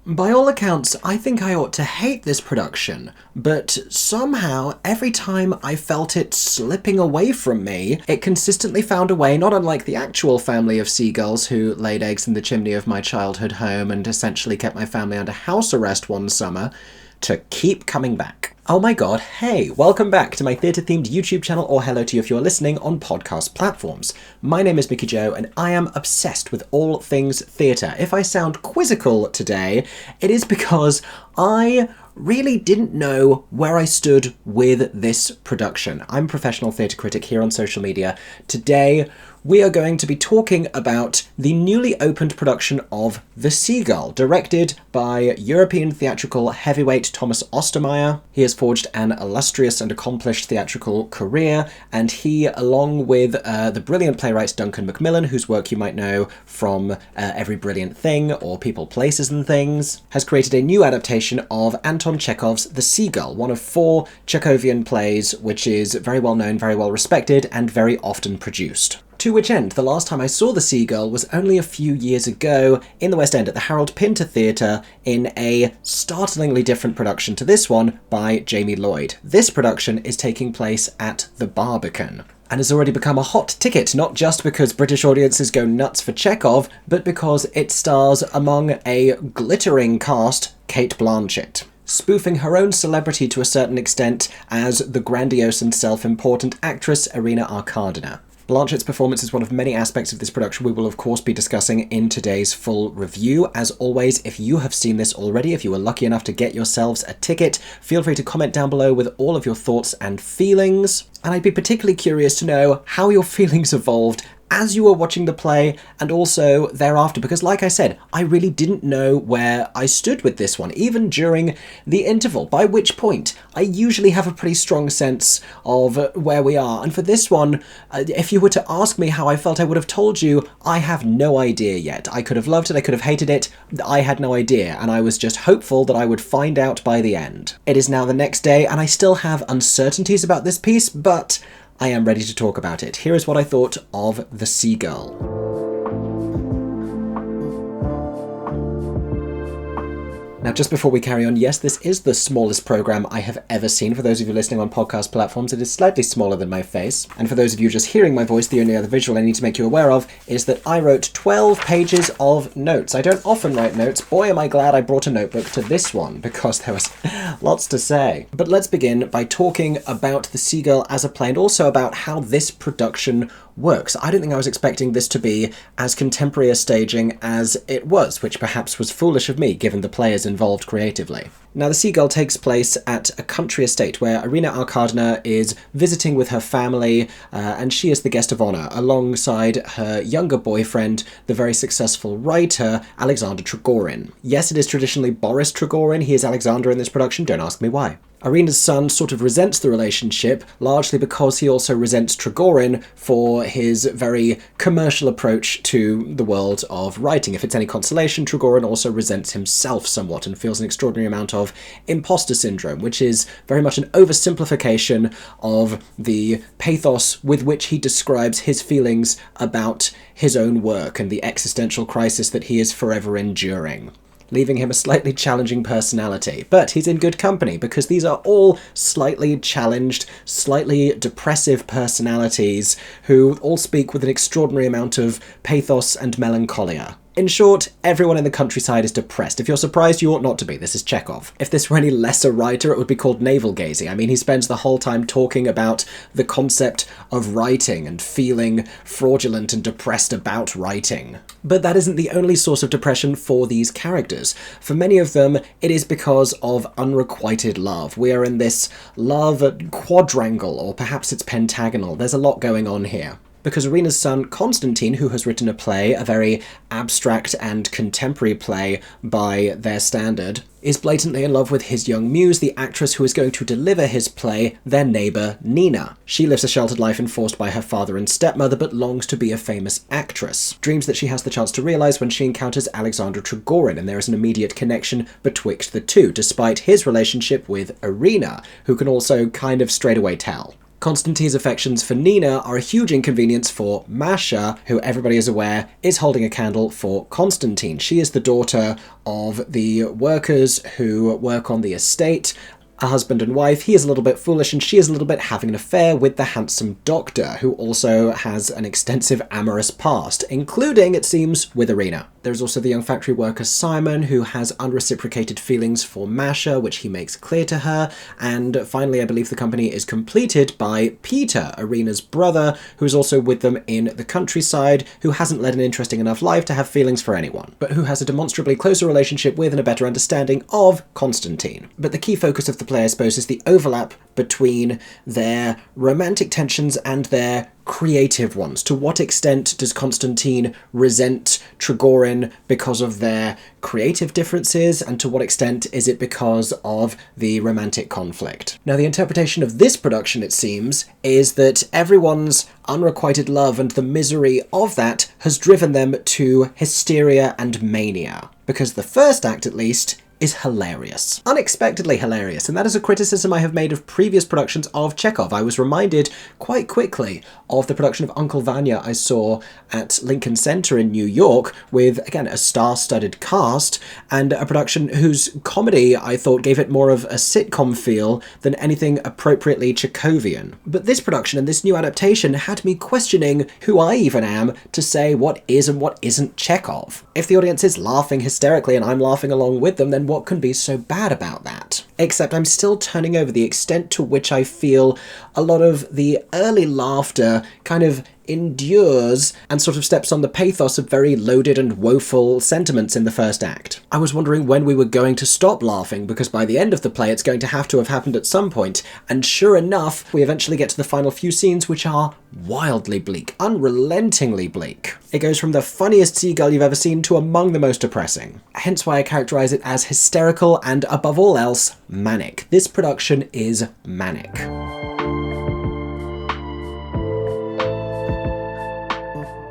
By all accounts, I think I ought to hate this production, but somehow, every time I felt it slipping away from me, it consistently found a way, not unlike the actual family of seagulls who laid eggs in the chimney of my childhood home and essentially kept my family under house arrest one summer, to keep coming back. Oh my god, hey, welcome back to my theatre-themed YouTube channel, or hello to you if you're listening on podcast platforms. My name is Mickey Joe, and I am obsessed with all things theatre. If I sound quizzical today, it is because I really didn't know where I stood with this production. I'm a professional theatre critic here on social media. Today, we are going to be talking about the newly opened production of The Seagull, directed by European theatrical heavyweight Thomas Ostermeier. He has forged an illustrious and accomplished theatrical career, and he, along with the brilliant playwright Duncan Macmillan, whose work you might know from Every Brilliant Thing or People, Places and Things, has created a new adaptation of Anton Chekhov's The Seagull, one of 4 Chekhovian plays which is very well known, very well respected, and very often produced. To which end, the last time I saw The Seagull was only a few years ago in the West End at the Harold Pinter Theatre in a startlingly different production to this one by Jamie Lloyd. This production is taking place at the Barbican, and has already become a hot ticket, not just because British audiences go nuts for Chekhov, but because it stars among a glittering cast Cate Blanchett, spoofing her own celebrity to a certain extent as the grandiose and self-important actress Irina Arkadina. Blanchett's performance is one of many aspects of this production we will of course be discussing in today's full review. As always, if you have seen this already, if you were lucky enough to get yourselves a ticket, feel free to comment down below with all of your thoughts and feelings. And I'd be particularly curious to know how your feelings evolved as you were watching the play, and also thereafter, because like I said, I really didn't know where I stood with this one, even during the interval, by which point I usually have a pretty strong sense of where we are. And for this one, if you were to ask me how I felt, I would have told you I have no idea yet. I could have loved it, I could have hated it, I had no idea, and I was just hopeful that I would find out by the end. It is now the next day, and I still have uncertainties about this piece, but I am ready to talk about it. Here is what I thought of The Seagull. Now, just before we carry on, yes, this is the smallest programme I have ever seen. For those of you listening on podcast platforms, it is slightly smaller than my face. And for those of you just hearing my voice, the only other visual I need to make you aware of is that I wrote 12 pages of notes. I don't often write notes. Boy, am I glad I brought a notebook to this one, because there was lots to say. But let's begin by talking about The Seagull as a play, and also about how this production works. I don't think I was expecting this to be as contemporary a staging as it was, which perhaps was foolish of me, given the players involved creatively. Now, The Seagull takes place at a country estate where Irina Arkadina is visiting with her family, and she is the guest of honour, alongside her younger boyfriend, the very successful writer, Alexander Trigorin. Yes, it is traditionally Boris Trigorin. He is Alexander in this production. Don't ask me why. Irina's son sort of resents the relationship, largely because he also resents Trigorin for his very commercial approach to the world of writing. If it's any consolation, Trigorin also resents himself somewhat and feels an extraordinary amount of imposter syndrome, which is very much an oversimplification of the pathos with which he describes his feelings about his own work and the existential crisis that he is forever enduring, leaving him a slightly challenging personality. But he's in good company, because these are all slightly challenged, slightly depressive personalities who all speak with an extraordinary amount of pathos and melancholia. In short, everyone in the countryside is depressed. If you're surprised, you ought not to be. This is Chekhov. If this were any lesser writer, it would be called navel-gazing. I mean, he spends the whole time talking about the concept of writing and feeling fraudulent and depressed about writing. But that isn't the only source of depression for these characters. For many of them, it is because of unrequited love. We are in this love quadrangle, or perhaps it's pentagonal. There's a lot going on here. Because Irina's son, Constantine, who has written a play, a very abstract and contemporary play by their standard, is blatantly in love with his young muse, the actress who is going to deliver his play, their neighbour, Nina. She lives a sheltered life enforced by her father and stepmother, but longs to be a famous actress. Dreams that she has the chance to realise when she encounters Alexander Trigorin, and there is an immediate connection betwixt the two, despite his relationship with Irina, who can also kind of straight away tell. Constantine's affections for Nina are a huge inconvenience for Masha, who everybody is aware is holding a candle for Constantine. She is the daughter of the workers who work on the estate, a husband and wife. He is a little bit foolish and she is a little bit having an affair with the handsome doctor, who also has an extensive amorous past, including, it seems, with Irina. There's also the young factory worker Simon, who has unreciprocated feelings for Masha, which he makes clear to her. And finally, I believe the company is completed by Peter, Irina's brother, who is also with them in the countryside, who hasn't led an interesting enough life to have feelings for anyone, but who has a demonstrably closer relationship with and a better understanding of Constantine. But the key focus of the play, I suppose, is the overlap between their romantic tensions and their creative ones. To what extent does Constantine resent Trigorin because of their creative differences, and to what extent is it because of the romantic conflict? Now, the interpretation of this production, it seems, is that everyone's unrequited love and the misery of that has driven them to hysteria and mania. Because the first act, at least, is hilarious. Unexpectedly hilarious, and that is a criticism I have made of previous productions of Chekhov. I was reminded quite quickly of the production of Uncle Vanya I saw at Lincoln Center in New York with, again, a star-studded cast, and a production whose comedy I thought gave it more of a sitcom feel than anything appropriately Chekhovian. But this production and this new adaptation had me questioning who I even am to say what is and what isn't Chekhov. If the audience is laughing hysterically and I'm laughing along with them, then what can be so bad about that? Except I'm still turning over the extent to which I feel a lot of the early laughter kind of endures and sort of steps on the pathos of very loaded and woeful sentiments in the first act. I was wondering when we were going to stop laughing, because by the end of the play it's going to have happened at some point, and sure enough, we eventually get to the final few scenes, which are wildly bleak, unrelentingly bleak. It goes from the funniest seagull you've ever seen to among the most depressing. Hence why I characterize it as hysterical and, above all else, manic. This production is manic.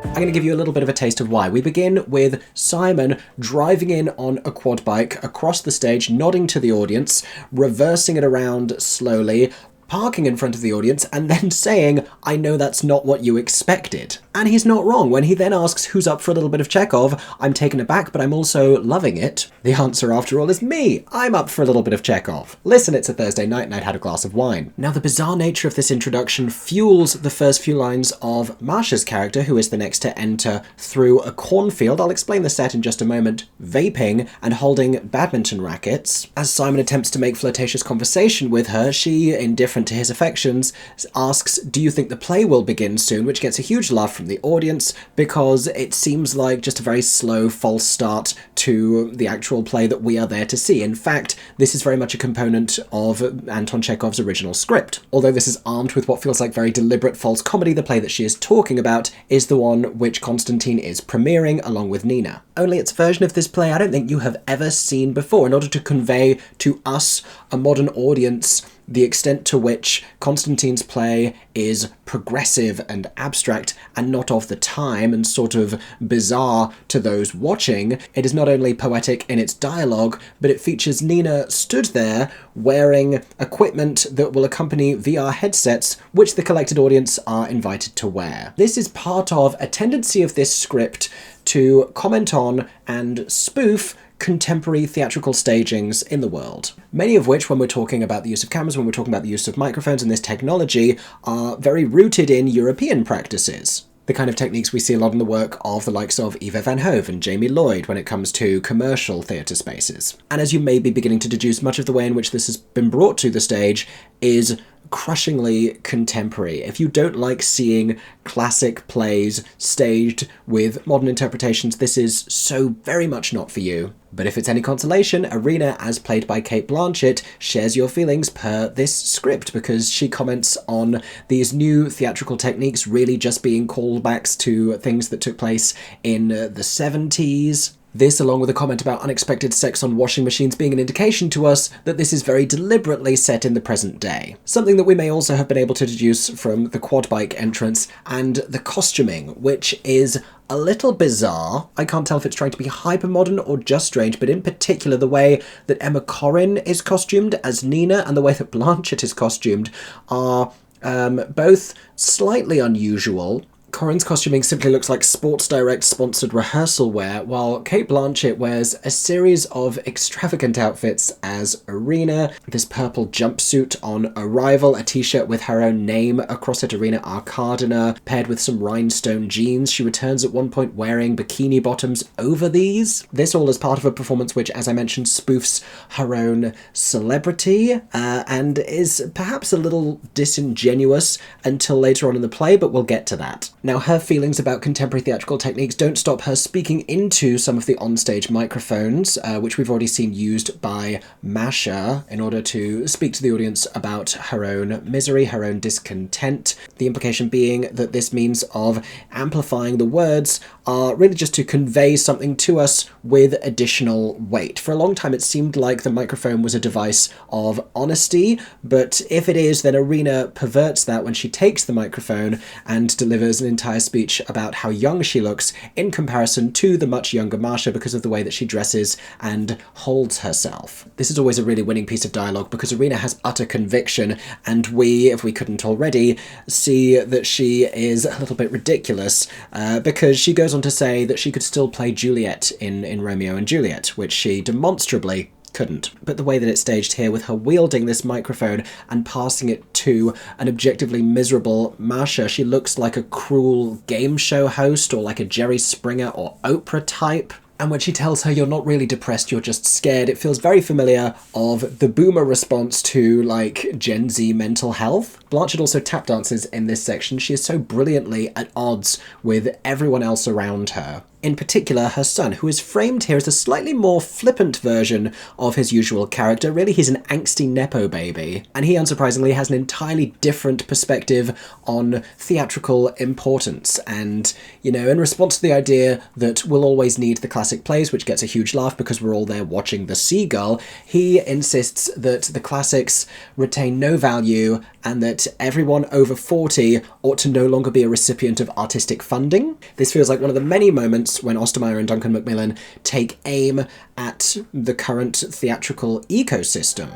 I'm going to give you a little bit of a taste of why. We begin with Simon driving in on a quad bike across the stage, nodding to the audience, reversing it around slowly, parking in front of the audience, and then saying, "I know that's not what you expected." And he's not wrong. When he then asks who's up for a little bit of Chekhov, I'm taken aback, but I'm also loving it. The answer, after all, is me. I'm up for a little bit of Chekhov. Listen, it's a Thursday night and I'd had a glass of wine. Now, the bizarre nature of this introduction fuels the first few lines of Masha's character, who is the next to enter through a cornfield. I'll explain the set in just a moment. Vaping and holding badminton rackets. As Simon attempts to make flirtatious conversation with her, she, indifferent to his affections, asks, "Do you think the play will begin soon?" which gets a huge laugh from the audience, because it seems like just a very slow false start to the actual play that we are there to see. In fact, this is very much a component of Anton Chekhov's original script. Although this is armed with what feels like very deliberate false comedy, the play that she is talking about is the one which Constantine is premiering along with Nina. Only it's a version of this play I don't think you have ever seen before, in order to convey to us, a modern audience, the extent to which Constantine's play is progressive and abstract and not of the time and sort of bizarre to those watching. It is not only poetic in its dialogue, but it features Nina stood there wearing equipment that will accompany VR headsets, which the collected audience are invited to wear. This is part of a tendency of this script to comment on and spoof contemporary theatrical stagings in the world. Many of which, when we're talking about the use of cameras, when we're talking about the use of microphones and this technology, are very rooted in European practices. The kind of techniques we see a lot in the work of the likes of Eva Van Hove and Jamie Lloyd when it comes to commercial theatre spaces. And as you may be beginning to deduce, much of the way in which this has been brought to the stage is crushingly contemporary. If you don't like seeing classic plays staged with modern interpretations, this is so very much not for you. But if it's any consolation, Irina, as played by Cate Blanchett, shares your feelings per this script, because she comments on these new theatrical techniques really just being callbacks to things that took place in the 70s. This, along with a comment about unexpected sex on washing machines, being an indication to us that this is very deliberately set in the present day. Something that we may also have been able to deduce from the quad bike entrance and the costuming, which is a little bizarre. I can't tell if it's trying to be hyper-modern or just strange, but in particular the way that Emma Corrin is costumed as Nina and the way that Blanchett is costumed are both slightly unusual. Corrin's costuming simply looks like Sports Direct sponsored rehearsal wear, while Cate Blanchett wears a series of extravagant outfits as Irina. This purple jumpsuit on arrival, a t-shirt with her own name across it, Irina Arkadina, paired with some rhinestone jeans. She returns at one point wearing bikini bottoms over these. This all is part of a performance which, as I mentioned, spoofs her own celebrity, and is perhaps a little disingenuous until later on in the play, but we'll get to that. Now, her feelings about contemporary theatrical techniques don't stop her speaking into some of the onstage microphones, which we've already seen used by Masha in order to speak to the audience about her own misery, her own discontent. The implication being that this means of amplifying the words are really just to convey something to us with additional weight. For a long time, it seemed like the microphone was a device of honesty, but if it is, then Irina perverts that when she takes the microphone and delivers an entire speech about how young she looks in comparison to the much younger Masha because of the way that she dresses and holds herself. This is always a really winning piece of dialogue because Irina has utter conviction, and we, if we couldn't already, see that she is a little bit ridiculous because she goes on to say that she could still play Juliet in Romeo and Juliet, which she demonstrably couldn't. But the way that it's staged here, with her wielding this microphone and passing it to an objectively miserable Masha, she looks like a cruel game show host or like a Jerry Springer or Oprah type. And when she tells her you're not really depressed, you're just scared, it feels very familiar of the boomer response to, like, Gen Z mental health. Blanchett also tap dances in this section. She is so brilliantly at odds with everyone else around her. In particular, her son, who is framed here as a slightly more flippant version of his usual character. Really, he's an angsty Nepo baby. And he, unsurprisingly, has an entirely different perspective on theatrical importance. And, you know, in response to the idea that we'll always need the classic plays, which gets a huge laugh because we're all there watching the Seagull, he insists that the classics retain no value and that everyone over 40 ought to no longer be a recipient of artistic funding. This feels like one of the many moments when Ostermeier and Duncan Macmillan take aim at the current theatrical ecosystem.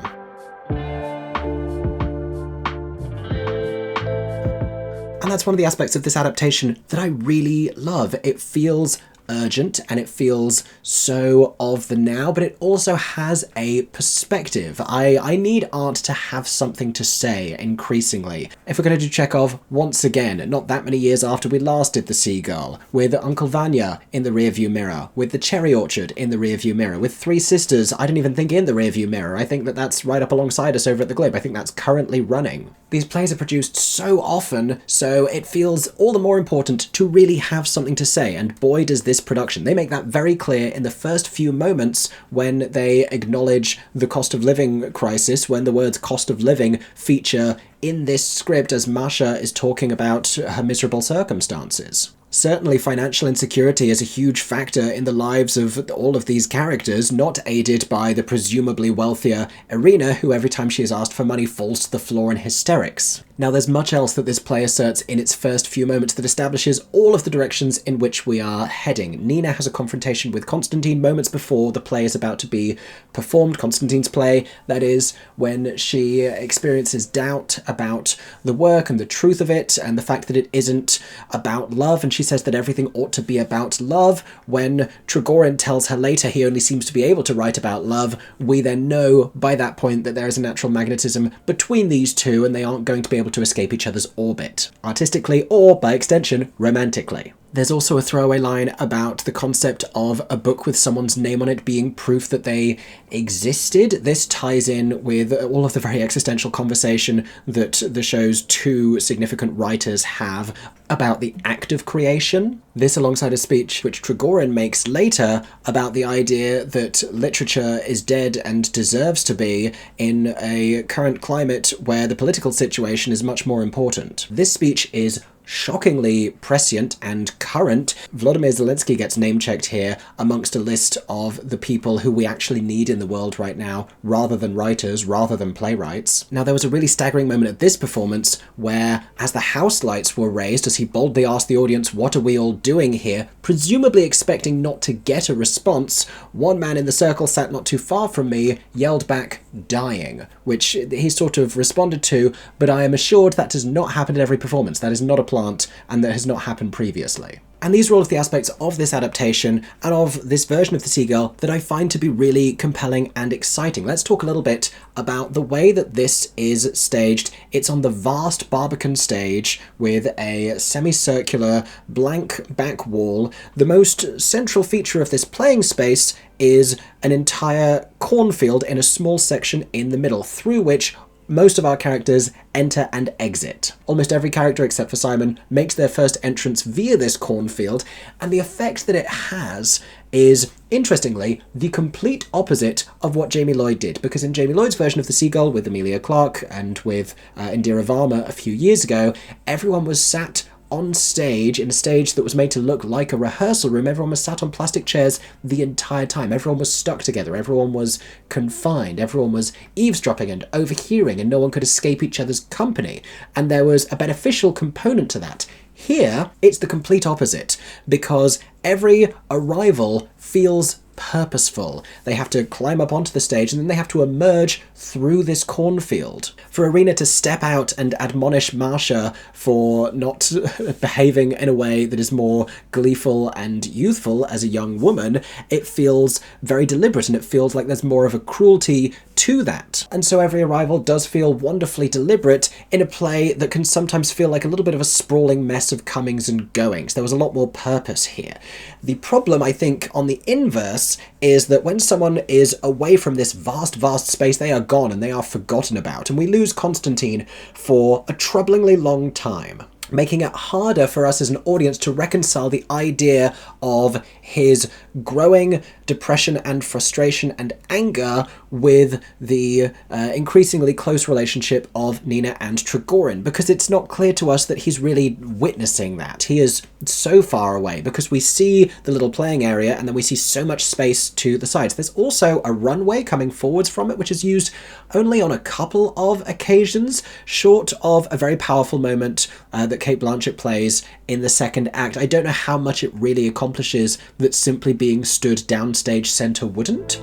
And that's one of the aspects of this adaptation that I really love. It feels urgent and it feels so of the now, but it also has a perspective. I need art to have something to say increasingly. If we're going to do Chekhov once again, not that many years after we last did the Seagull, with Uncle Vanya in the rearview mirror, with the cherry orchard in the rearview mirror, with Three Sisters, I don't even think in the rearview mirror. I think that that's right up alongside us over at the Globe. I think that's currently running. These plays are produced so often, so it feels all the more important to really have something to say, and boy does this production. They make that very clear in the first few moments when they acknowledge the cost of living crisis, when the words cost of living feature in this script as Masha is talking about her miserable circumstances. Certainly financial insecurity is a huge factor in the lives of all of these characters, not aided by the presumably wealthier Irina, who every time she is asked for money falls to the floor in hysterics. Now, there's much else that this play asserts in its first few moments that establishes all of the directions in which we are heading. Nina has a confrontation with Constantine moments before the play is about to be performed. Constantine's play, that is, when she experiences doubt about the work and the truth of it and the fact that it isn't about love, and she says that everything ought to be about love. When Trigorin tells her later he only seems to be able to write about love, we then know by that point that there is a natural magnetism between these two and they aren't going to be able to escape each other's orbit, artistically or, by extension, romantically. There's also a throwaway line about the concept of a book with someone's name on it being proof that they existed. This ties in with all of the very existential conversation that the show's two significant writers have about the act of creation. This alongside a speech which Trigorin makes later about the idea that literature is dead and deserves to be in a current climate where the political situation is much more important. This speech is shockingly prescient and current. Volodymyr Zelensky gets name-checked here amongst a list of the people who we actually need in the world right now, rather than writers, rather than playwrights. Now, there was a really staggering moment at this performance where, as the house lights were raised, as he boldly asked the audience, "What are we all doing here?" presumably expecting not to get a response, one man in the circle sat not too far from me, yelled back, dying, which he sort of responded to, but I am assured that does not happen in every performance. That is not a plant, and that has not happened previously. And these are all of the aspects of this adaptation and of this version of the Seagull that I find to be really compelling and exciting. Let's talk a little bit about the way that this is staged. It's on the vast Barbican stage with a semicircular blank back wall. The most central feature of this playing space is an entire cornfield in a small section in the middle, through which most of our characters enter and exit. Almost every character except for Simon makes their first entrance via this cornfield, and the effect that it has is, interestingly, the complete opposite of what Jamie Lloyd did, because in Jamie Lloyd's version of the Seagull with Emilia Clarke and with Indira Varma a few years ago, everyone was sat on stage, in a stage that was made to look like a rehearsal room. Everyone was sat on plastic chairs the entire time. Everyone was stuck together. Everyone was confined. Everyone was eavesdropping and overhearing, and no one could escape each other's company. And there was a beneficial component to that. Here, it's the complete opposite, because every arrival feels purposeful. They have to climb up onto the stage and then they have to emerge through this cornfield. For Irina to step out and admonish Marcia for not behaving in a way that is more gleeful and youthful as a young woman, it feels very deliberate, and it feels like there's more of a cruelty to that. And so every arrival does feel wonderfully deliberate in a play that can sometimes feel like a little bit of a sprawling mess of comings and goings. There was a lot more purpose here. The problem, I think, on the inverse, is that when someone is away from this vast, vast space, they are gone and they are forgotten about. And we lose Constantine for a troublingly long time, making it harder for us as an audience to reconcile the idea of his growing depression and frustration and anger with the increasingly close relationship of Nina and Trigorin, because it's not clear to us that he's really witnessing that. He is so far away, because we see the little playing area and then we see so much space to the sides. There's also a runway coming forwards from it, which is used only on a couple of occasions, short of a very powerful moment that Cate Blanchett plays in the second act. I don't know how much it really accomplishes that simply being stood downstage centre wouldn't.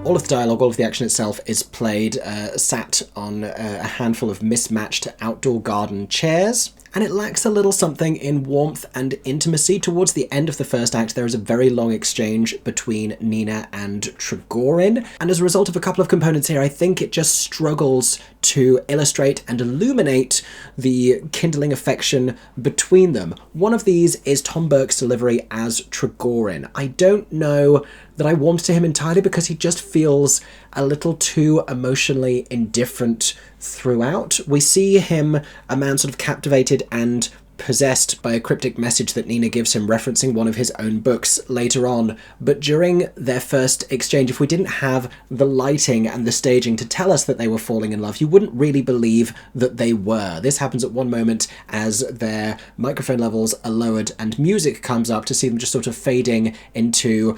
All of the dialogue, all of the action itself is played sat on a handful of mismatched outdoor garden chairs, and it lacks a little something in warmth and intimacy. Towards the end of the first act, there is a very long exchange between Nina and Trigorin, and as a result of a couple of components here, I think it just struggles to illustrate and illuminate the kindling affection between them. One of these is Tom Burke's delivery as Trigorin. I don't know that I warmed to him entirely, because he just feels a little too emotionally indifferent throughout. We see him, a man sort of captivated and possessed by a cryptic message that Nina gives him, referencing one of his own books later on. But during their first exchange, if we didn't have the lighting and the staging to tell us that they were falling in love, you wouldn't really believe that they were. This happens at one moment as their microphone levels are lowered and music comes up, to see them just sort of fading into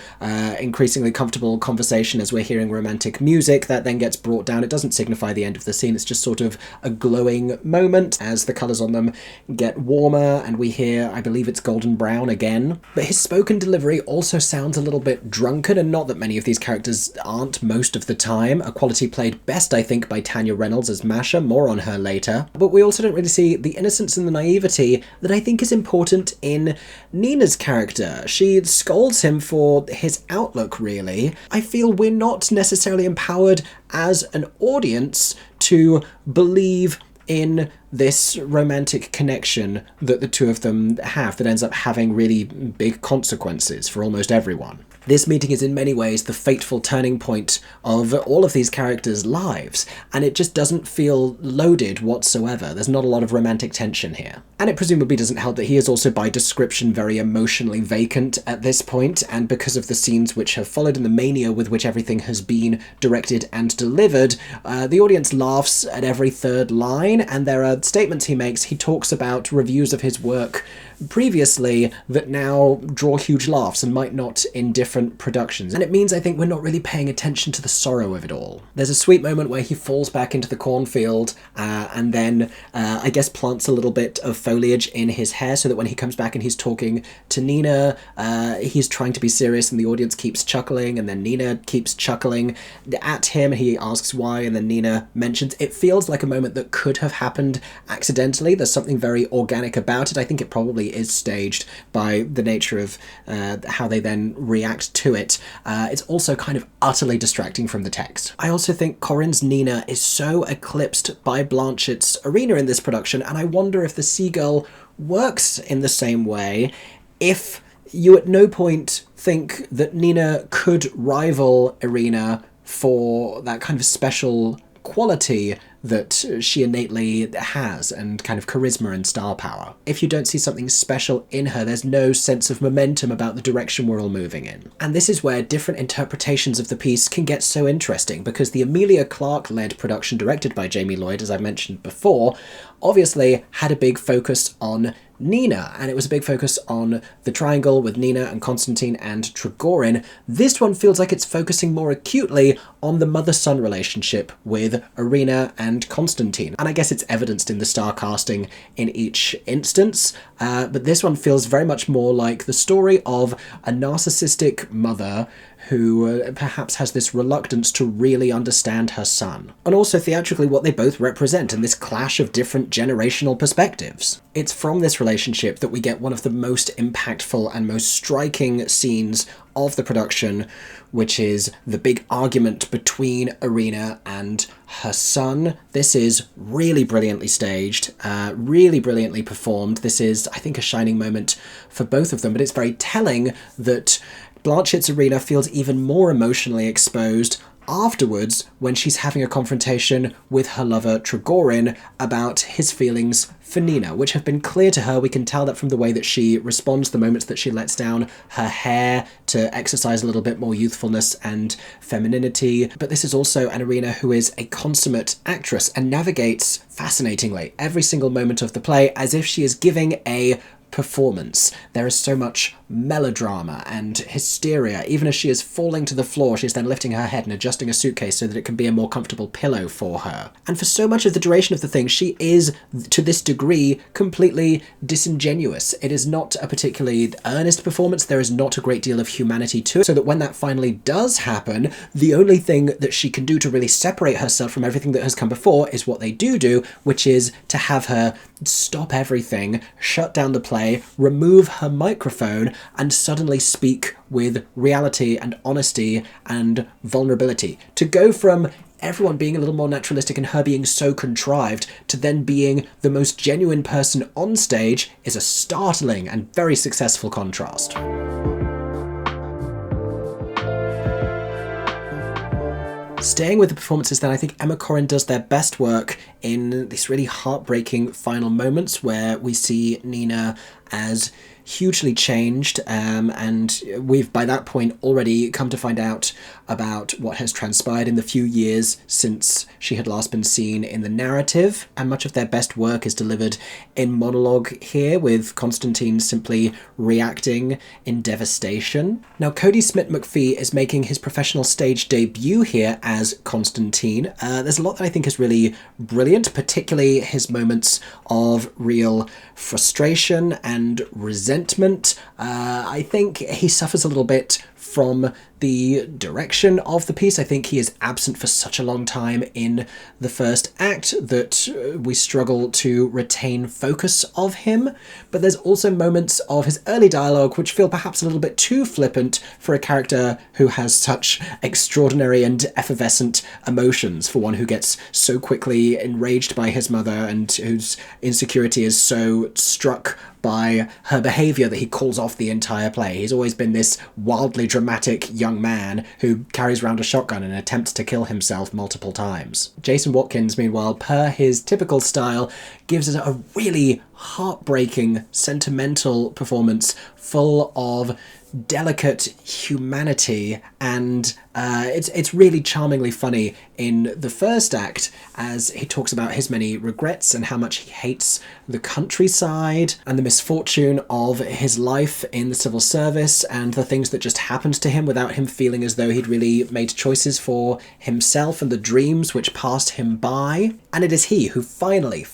increasingly comfortable conversation as we're hearing romantic music that then gets brought down. It doesn't signify the end of the scene, it's just sort of a glowing moment as the colours on them get warmer, and we hear, I believe it's golden brown again. But his spoken delivery also sounds a little bit drunken, and not that many of these characters aren't most of the time. A quality played best, I think, by Tanya Reynolds as Masha, more on her later. But we also don't really see the innocence and the naivety that I think is important in Nina's character. She scolds him for his outlook, really. I feel we're not necessarily empowered as an audience to believe in this romantic connection that the two of them have, that ends up having really big consequences for almost everyone. This meeting is in many ways the fateful turning point of all of these characters' lives, and it just doesn't feel loaded whatsoever. There's not a lot of romantic tension here. And it presumably doesn't help that he is also by description very emotionally vacant at this point, and because of the scenes which have followed and the mania with which everything has been directed and delivered, the audience laughs at every third line, and there are statements he makes. He talks about reviews of his work previously that now draw huge laughs and might not in different productions. And it means, I think, we're not really paying attention to the sorrow of it all. There's a sweet moment where he falls back into the cornfield and then, I guess, plants a little bit of foliage in his hair so that when he comes back and he's talking to Nina, he's trying to be serious and the audience keeps chuckling, and then Nina keeps chuckling at him. He asks why, and then Nina mentions. It feels like a moment that could have happened accidentally. There's something very organic about it. I think it probably is staged by the nature of how they then react to it. It's also kind of utterly distracting from the text. I also think Corrin's Nina is so eclipsed by Blanchett's Irina in this production, and I wonder if the Seagull works in the same way if you at no point think that Nina could rival Irina for that kind of special quality that she innately has, and kind of charisma and star power. If you don't see something special in her, there's no sense of momentum about the direction we're all moving in. And this is where different interpretations of the piece can get so interesting, because the Emilia Clarke-led production directed by Jamie Lloyd, as I mentioned before, obviously had a big focus on Nina, and it was a big focus on the triangle with Nina and Constantine and Trigorin. This one feels like it's focusing more acutely on the mother-son relationship with Irina and Constantine. And I guess it's evidenced in the star casting in each instance, but this one feels very much more like the story of a narcissistic mother who perhaps has this reluctance to really understand her son. And also theatrically what they both represent in this clash of different generational perspectives. It's from this relationship that we get one of the most impactful and most striking scenes of the production, which is the big argument between Irina and her son. This is really brilliantly staged, really brilliantly performed. This is, I think, a shining moment for both of them, but it's very telling that Blanchett's Irina feels even more emotionally exposed afterwards when she's having a confrontation with her lover Trigorin about his feelings for Nina, which have been clear to her. We can tell that from the way that she responds, the moments that she lets down her hair to exercise a little bit more youthfulness and femininity. But this is also an Irina who is a consummate actress and navigates fascinatingly every single moment of the play as if she is giving a performance. There is so much melodrama and hysteria. Even as she is falling to the floor, she's then lifting her head and adjusting a suitcase so that it can be a more comfortable pillow for her. And for so much of the duration of the thing, she is, to this degree, completely disingenuous. It is not a particularly earnest performance. There is not a great deal of humanity to it, so that when that finally does happen, the only thing that she can do to really separate herself from everything that has come before is what they do, which is to have her stop everything, shut down the play, remove her microphone, and suddenly speak with reality and honesty and vulnerability. To go from everyone being a little more naturalistic and her being so contrived to then being the most genuine person on stage is a startling and very successful contrast. Staying with the performances then, I think Emma Corrin does their best work in these really heartbreaking final moments where we see Nina as hugely changed, and we've by that point already come to find out about what has transpired in the few years since she had last been seen in the narrative, and much of their best work is delivered in monologue here, with Constantine simply reacting in devastation. Now, Kodi Smit-McPhee is making his professional stage debut here as Constantine. There's a lot that I think is really brilliant, particularly his moments of real frustration and resentment. I think he suffers a little bit from the direction of the piece. I think he is absent for such a long time in the first act that we struggle to retain focus of him. But there's also moments of his early dialogue which feel perhaps a little bit too flippant for a character who has such extraordinary and effervescent emotions, for one who gets so quickly enraged by his mother and whose insecurity is so struck by her behaviour that he calls off the entire play. He's always been this wildly dramatic young man who carries around a shotgun and attempts to kill himself multiple times. Jason Watkins, meanwhile, per his typical style, gives us a really heartbreaking, sentimental performance full of delicate humanity, and it's really charmingly funny in the first act as he talks about his many regrets and how much he hates the countryside and the misfortune of his life in the civil service and the things that just happened to him without him feeling as though he'd really made choices for himself, and the dreams which passed him by. And it is he who finally,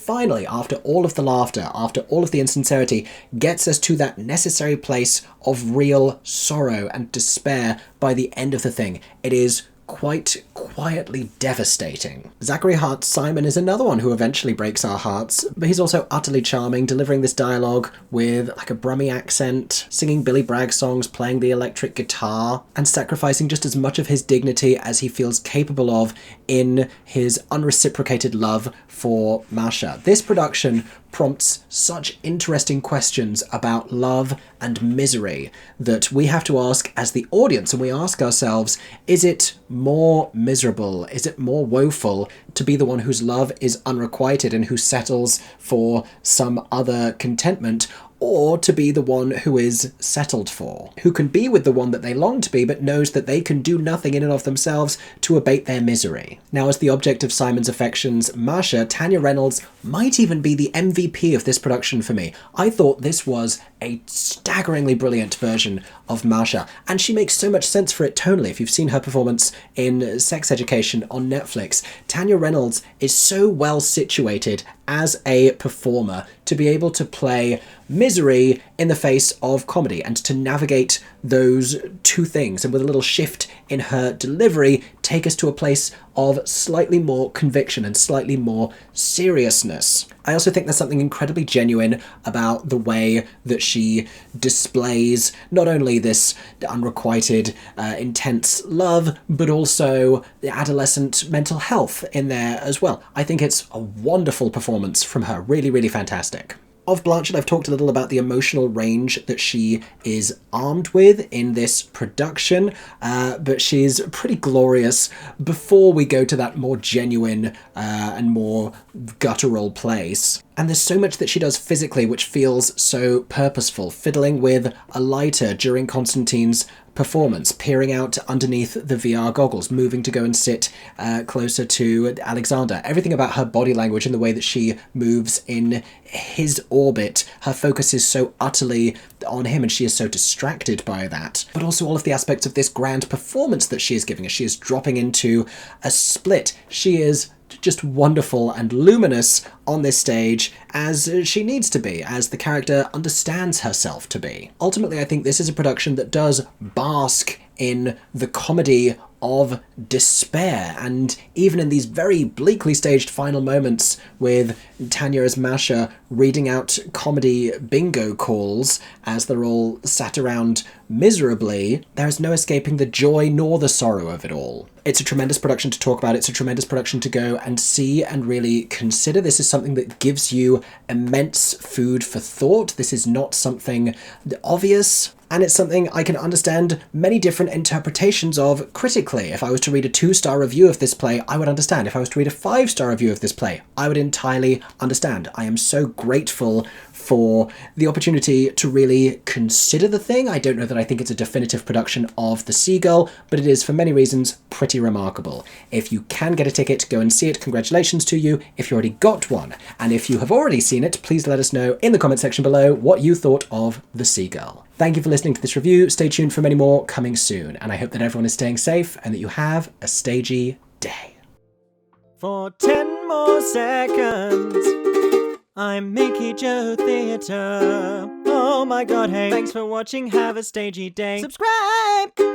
after all of the laughter, after all of the insincerity, gets us to that necessary place of real sorrow and despair by the end of the thing. It is quite quietly devastating. Zachary Hart's Simon is another one who eventually breaks our hearts, but he's also utterly charming, delivering this dialogue with like a Brummy accent, singing Billy Bragg songs, playing the electric guitar, and sacrificing just as much of his dignity as he feels capable of in his unreciprocated love for Masha. This production prompts such interesting questions about love and misery that we have to ask as the audience, and we ask ourselves, is it more miserable, is it more woeful to be the one whose love is unrequited and who settles for some other contentment, or to be the one who is settled for, who can be with the one that they long to be, but knows that they can do nothing in and of themselves to abate their misery. Now, as the object of Simon's affections, Masha, Tanya Reynolds might even be the MVP of this production for me. I thought this was a staggeringly brilliant version of Masha, and she makes so much sense for it tonally. If you've seen her performance in Sex Education on Netflix, Tanya Reynolds is so well situated as a performer to be able to play misery in the face of comedy and to navigate those two things, and with a little shift in her delivery, take us to a place of slightly more conviction and slightly more seriousness. I also think there's something incredibly genuine about the way that she displays not only this unrequited, intense love, but also the adolescent mental health in there as well. I think it's a wonderful performance from her. Really, really fantastic. Of Blanchett, I've talked a little about the emotional range that she is armed with in this production, but she's pretty glorious before we go to that more genuine and more guttural place. And there's so much that she does physically which feels so purposeful, fiddling with a lighter during Constantine's performance, peering out underneath the VR goggles, moving to go and sit closer to Alexander. Everything about her body language and the way that she moves in his orbit, her focus is so utterly on him and she is so distracted by that. But also all of the aspects of this grand performance that she is giving us. She is dropping into a split. She is just wonderful and luminous on this stage, as she needs to be, as the character understands herself to be. Ultimately, I think this is a production that does bask in the comedy of despair, and even in these very bleakly staged final moments with Tanya as Masha reading out comedy bingo calls as they're all sat around miserably, there is no escaping the joy nor the sorrow of it all. It's a tremendous production to talk about. It's a tremendous production to go and see and really consider. This is something that gives you immense food for thought. This is not something obvious, and it's something I can understand many different interpretations of critically. If I was to read a 2-star review of this play, I would understand. If I was to read a 5-star review of this play, I would entirely understand. I am so grateful for the opportunity to really consider the thing. I don't know that I think it's a definitive production of The Seagull, but it is for many reasons pretty remarkable. If you can get a ticket, go and see it. Congratulations to you if you already got one. And if you have already seen it, please let us know in the comment section below what you thought of The Seagull. Thank you for listening to this review. Stay tuned for many more coming soon, and I hope that everyone is staying safe and that you have a stagey day. For 10 more seconds, I'm Mickey Joe Theatre. Oh my god, hey, thanks for watching, have a stagey day. Subscribe!